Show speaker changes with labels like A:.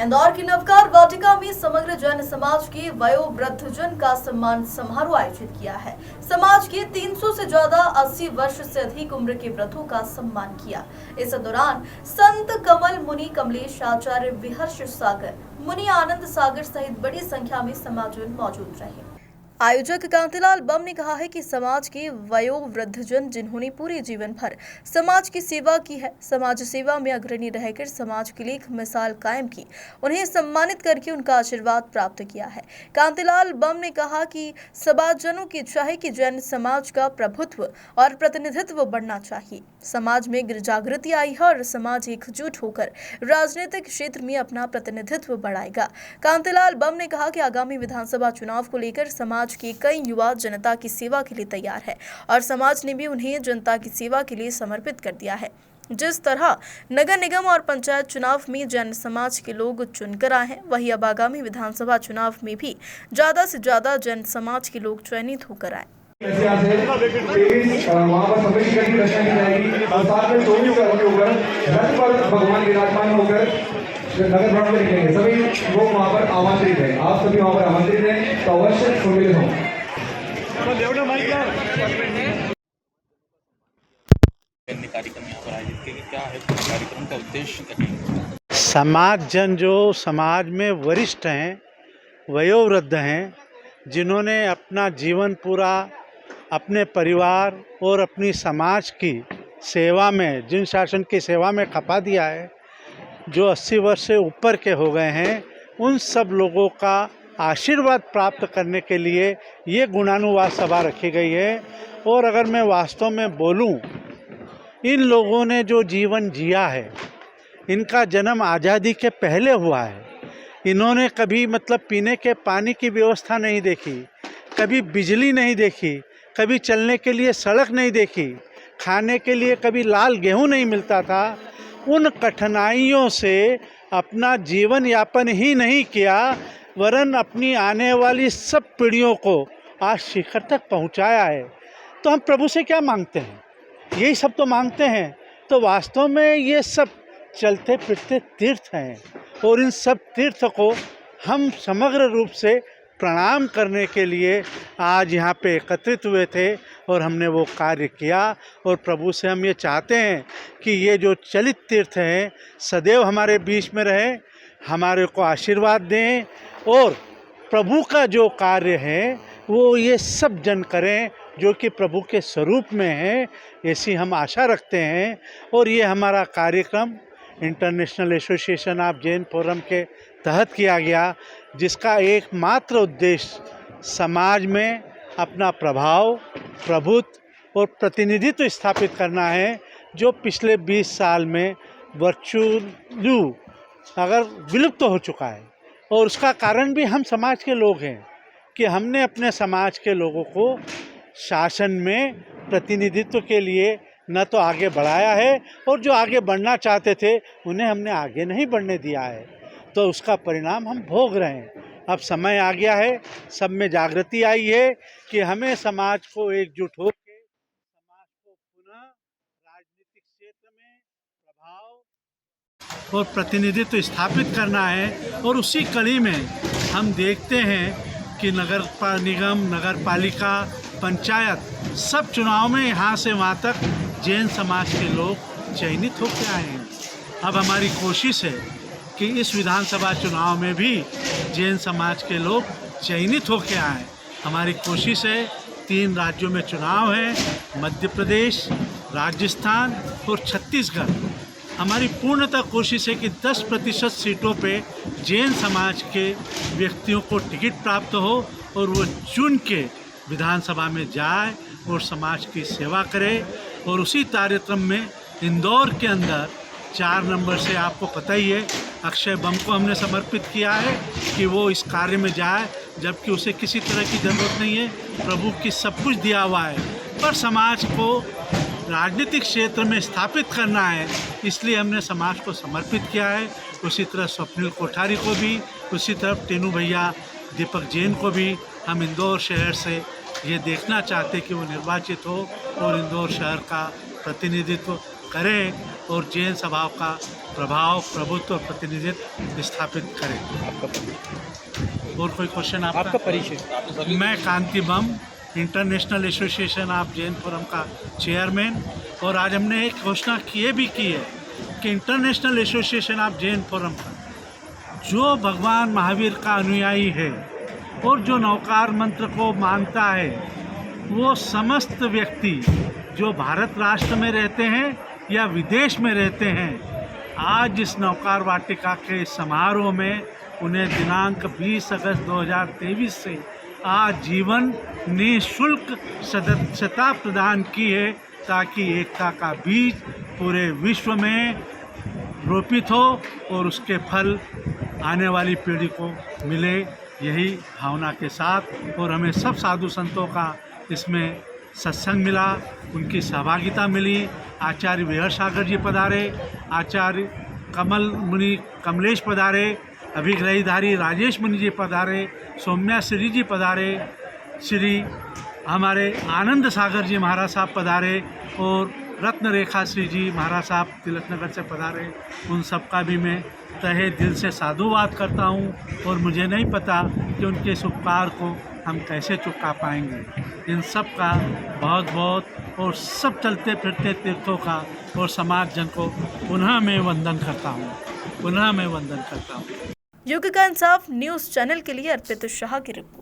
A: इंदौर की नवकार वाटिका में समग्र जैन समाज के वयोवृद्धजन का सम्मान समारोह आयोजित किया है। समाज के 300 से ज्यादा 80 वर्ष से अधिक उम्र के वृद्धों का सम्मान किया। इस दौरान संत कमल मुनि कमलेश आचार्य विहर्ष सागर मुनि आनंद सागर सहित बड़ी संख्या में समाजजन मौजूद रहे। आयोजक कांतिलाल बम ने कहा है कि समाज के वयोवृद्धजन जिन्होंने पूरे जीवन भर समाज की सेवा की है, समाज सेवा में अग्रणी रहकर समाज के लिए एक मिसाल कायम की, उन्हें सम्मानित करके उनका आशीर्वाद प्राप्त किया है। कांतिलाल बम ने कहा कि समाजजनों की इच्छा है कि जैन समाज का प्रभुत्व और प्रतिनिधित्व बढ़ना चाहिए। समाज में जागृति आई है और समाज एकजुट होकर राजनीतिक क्षेत्र में अपना प्रतिनिधित्व बढ़ाएगा। कांतिलाल बम ने कहा कि आगामी विधानसभा चुनाव को लेकर समाज के कई युवा जनता की सेवा के लिए तैयार है और समाज ने भी उन्हें जनता की सेवा के लिए समर्पित कर दिया है। जिस तरह नगर निगम और पंचायत चुनाव में जैन समाज के लोग चुनकर आए हैं, वही अब आगामी विधानसभा चुनाव में भी ज्यादा से ज्यादा जैन समाज के लोग चयनित होकर आए।
B: भगवान विराजमान होकर नगर भ्रमण में निकलेंगे। सभी लोग वहाँ पर आमंत्रित हैं। आप सभी वहाँ पर आमंत्रित हैं तो अवश्य सम्मिलित हों।
C: कार्यक्रम यहाँ पर आयोजित किया, क्या है कार्यक्रम का उद्देश्य?
D: समाजजन जो समाज में वरिष्ठ हैं, वयोवृद्ध हैं, जिन्होंने अपना जीवन पूरा अपने परिवार और अपनी समाज की सेवा में, जिन शासन की सेवा में खपा दिया है, जो 80 वर्ष से ऊपर के हो गए हैं, उन सब लोगों का आशीर्वाद प्राप्त करने के लिए ये गुणानुवाद सभा रखी गई है। और अगर मैं वास्तव में बोलूं, इन लोगों ने जो जीवन जिया है, इनका जन्म आज़ादी के पहले हुआ है। इन्होंने कभी पीने के पानी की व्यवस्था नहीं देखी, कभी बिजली नहीं देखी, कभी चलने के लिए सड़क नहीं देखी, खाने के लिए कभी लाल गेहूं नहीं मिलता था। उन कठिनाइयों से अपना जीवन यापन ही नहीं किया, वरन अपनी आने वाली सब पीढ़ियों को आज शिखर तक पहुंचाया है। तो हम प्रभु से क्या मांगते हैं? यही सब तो मांगते हैं। तो वास्तव में ये सब चलते फिरते तीर्थ हैं और इन सब तीर्थ को हम समग्र रूप से प्रणाम करने के लिए आज यहाँ पे एकत्रित हुए थे और हमने वो कार्य किया। और प्रभु से हम ये चाहते हैं कि ये जो चलित तीर्थ हैं सदैव हमारे बीच में रहे, हमारे को आशीर्वाद दें और प्रभु का जो कार्य है वो ये सब जन करें जो कि प्रभु के स्वरूप में है, ऐसी हम आशा रखते हैं। और ये हमारा कार्यक्रम international Association of Jain forum के तहत किया गया, जिसका एकमात्र उद्देश्य समाज में अपना प्रभाव, प्रभुत्व और प्रतिनिधित्व स्थापित करना है, जो पिछले 20 साल में वर्चुअली अगर विलुप्त हो चुका है। और उसका कारण भी हम समाज के लोग हैं कि हमने अपने समाज के लोगों को शासन में प्रतिनिधित्व के लिए न तो आगे बढ़ाया है, और जो आगे बढ़ना चाहते थे उन्हें हमने आगे नहीं बढ़ने दिया है। तो उसका परिणाम हम भोग रहे हैं। अब समय आ गया है, सब में जागृति आई है कि हमें समाज को एकजुट होकर समाज को पुनः राजनीतिक क्षेत्र में प्रभाव और प्रतिनिधित्व स्थापित करना है। और उसी कड़ी में हम देखते हैं कि नगर निगम, नगर पालिका, पंचायत सब चुनाव में यहाँ से वहाँ तक जैन समाज के लोग चयनित होकर आए हैं। अब हमारी कोशिश है कि इस विधानसभा चुनाव में भी जैन समाज के लोग चयनित होकर आए। हमारी कोशिश है, 3 राज्यों में चुनाव है, मध्य प्रदेश, राजस्थान और छत्तीसगढ़। हमारी पूर्णतः कोशिश है कि 10% सीटों पे जैन समाज के व्यक्तियों को टिकट प्राप्त हो और वो चुन के विधानसभा में जाए और समाज की सेवा करे। और उसी कार्यक्रम में इंदौर के अंदर 4 नंबर से आपको पता ही है, अक्षय बम को हमने समर्पित किया है कि वो इस कार्य में जाए, जबकि उसे किसी तरह की ज़रूरत नहीं है, प्रभु की सब कुछ दिया हुआ है। पर समाज को राजनीतिक क्षेत्र में स्थापित करना है, इसलिए हमने समाज को समर्पित किया है। उसी तरह स्वप्निल कोठारी को भी, उसी तरह टेनू भैया दीपक जैन को भी हम इंदौर शहर से ये देखना चाहते कि वो निर्वाचित हो और इंदौर शहर का प्रतिनिधित्व करें और जैन स्वभाव का प्रभाव, प्रभुत्व और प्रतिनिधित्व स्थापित करें। और कोई क्वेश्चन आपका परिचय? मैं Kanti Bam, International Association of Jain forum का चेयरमैन, और आज हमने एक घोषणा भी की है कि International Association of Jain forum का जो भगवान महावीर का अनुयायी है और जो नवकार मंत्र को मानता है, वो समस्त व्यक्ति जो भारत राष्ट्र में रहते हैं या विदेश में रहते हैं, आज इस नवकार वाटिका के समारोह में उन्हें दिनांक 20 अगस्त 2023 से आजीवन निःशुल्क सदस्यता प्रदान की है, ताकि एकता का बीज पूरे विश्व में रोपित हो और उसके फल आने वाली पीढ़ी को मिले, यही भावना के साथ। और हमें सब साधु संतों का इसमें सत्संग मिला, उनकी सहभागिता मिली। आचार्य विहर सागर जी पधारे, आचार्य कमल मुनि कमलेश पधारे, अभिग्रहीधारी राजेश मुनि जी पधारे, सौम्या श्री जी पधारे, श्री हमारे आनंद सागर जी महाराज साहब पधारे, और रत्न रेखा श्री जी महाराज साहब तिलकनगर से पधारे। उन सब का भी मैं तहे दिल से साधुवाद करता हूँ, और मुझे नहीं पता कि उनके इस उपकार को हम कैसे चुका पाएंगे। इन सब का बहुत बहुत और सब चलते फिरते तीर्थों का और समाज जन को पुनः मैं वंदन करता हूँ।
A: युग का इंसाफ न्यूज़ चैनल के लिए अर्पित शाह की रिपोर्ट।